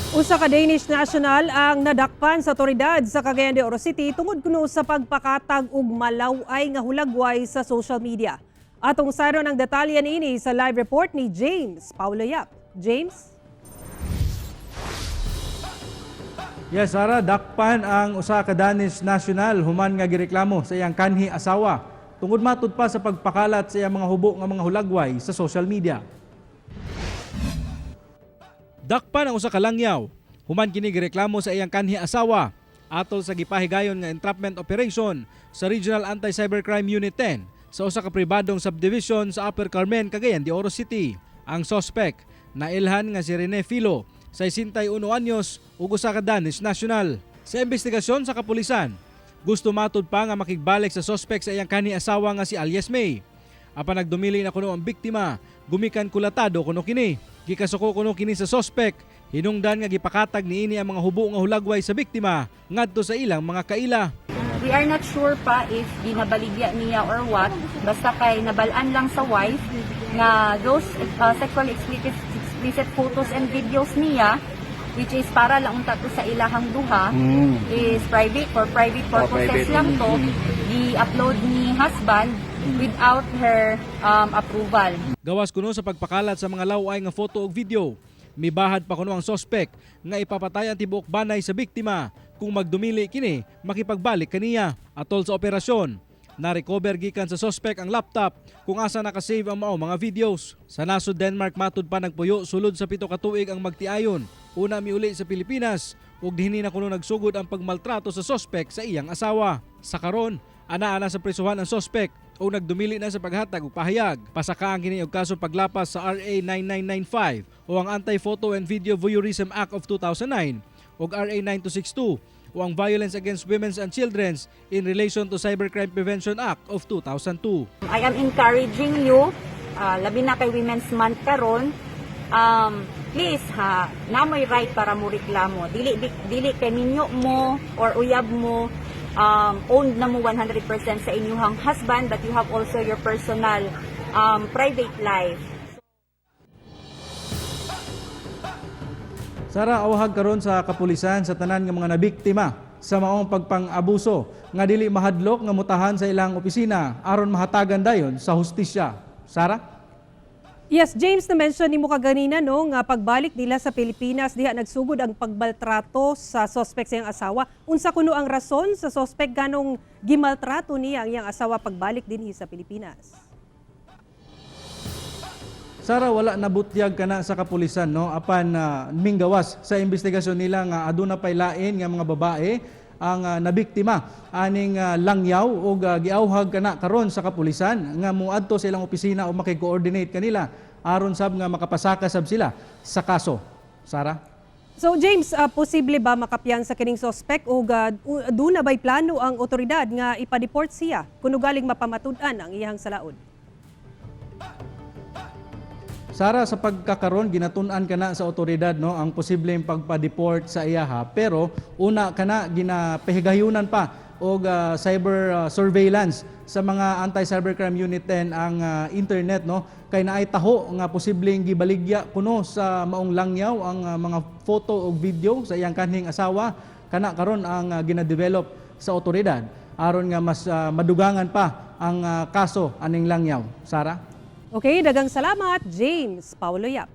Usa ka Danish national ang nadakpan sa otoridad sa Cagayan de Oro City tungod kuno sa pagpakatag og malaway nga hulagway sa social media. Atong sayron ang detalye niini sa live report ni James Paulo Yap. James? Yes, Sara, dakpan ang usa ka Danish national human nga gireklamo sa iyang kanhi asawa tungod matud pa sa pagpakalat sa iyang mga hubo nga mga hulagway sa social media. Dakpan ang usa ka langyaw human kini gireklamo sa iyang kanhi asawa atol sa gipahigayon nga entrapment operation sa Regional Anti-Cybercrime Unit 10 sa usa ka pribadong subdivision sa Upper Carmen, Cagayan de Oro City. Ang suspect nailhan nga si Rene Filo, 61 anyos, ug usa ka Danish national. Sa investigasyon sa kapulisan, gusto matud pa nga makigbalik sa suspect sa iyang kanhi asawa nga si Alias May. Apan nagdumili na kuno ang biktima, gumikan kulatado kuno kini. Gikasuko kuno kini sa suspect, hinungdan nga gipakatag niini ang mga hubo nga hulagway sa biktima ngadto sa ilang mga kaila. We are not sure pa if ginabaligya niya or what, basta kay nabalaan lang sa wife na those sexually explicit photos and videos niya, which is para lang unta to sa ilahang duha, is private, for private purposes lang to, i-upload ni husband without her approval. Gawas kuno sa pagpakalat sa mga laway nga photo ug video, mibahad pa kuno ang suspect nga ipapatay ang tibuok banay sa biktima kung magdumili kini makipagbalik kaniya. Atol sa operasyon, na-recover gikan sa suspect ang laptop kung asa nakasave ang mao mga videos. Sa nasod Denmark matud pa nagpuyo sulod sa 7 ka tuig ang magtiayon. Una miuli sa Pilipinas ug dinhi na kuno nagsugod ang pagmaltrato sa suspect sa iyang asawa. Sa karon, ana sa prisuhan ang suspect o nagdumili na sa paghatag og pahayag. Pasaka ang kini og kaso paglapas sa RA 9995 o ang Anti-Photo and Video Voyeurism Act of 2009 o RA 9262 o ang Violence Against Women and Children in relation to Cybercrime Prevention Act of 2002. I am encouraging you, labi na kay Women's Month karon, please ha, namoy right para mo reklamo. Dili kay ninyo mo or uyab mo owned na mo 100% sa inyong husband, but you have also your personal private life. Sara, awhag karon sa kapulisan sa tanan nga mga nabiktima sa maong pagpang-abuso nga dili mahadlok nga mutahan sa ilang opisina aron mahatagan dayon sa hustisya. Sara? Yes, James, na-mention ni mo kaganina no, nga pagbalik nila sa Pilipinas, diha nagsugod ang pagbaltrato sa suspect sa iyang asawa. Unsa kuno ang rason sa suspect ganong gimaltrato niya ang iyang asawa pagbalik dinhi sa Pilipinas? Sara, wala nabutyag kana sa kapulisan no apan minggawas sa investigasyon nila nga aduna pay lain nga mga babae ang nabiktima aning langyaw ug giawhag kana karon sa kapulisan nga muadto sa ilang opisina o makikoordinate kanila aron sab nga makapasaka sab sila sa kaso. Sara? So James, posible ba makapiyan sa kining suspect o doon na ba'y plano ang otoridad nga ipa-deport siya kuno galing mapamatud-an ang iyang salaod? Sara, sa pagkakaron ginatun-an kana sa otoridad no ang posibleng pagpa-deport sa iyaha, pero una kana ginapahigayunan pa og cyber surveillance sa mga anti-cybercrime unit 10 ang internet no kay naay taho nga posibleng gibaligya kuno sa maong langyaw ang mga photo ug video sa iyang kanhing asawa. Kana karon ang gina-develop sa otoridad aron nga mas madugangan pa ang kaso aning langyaw. Sara? Okay, dagang salamat, James Paulo Yap.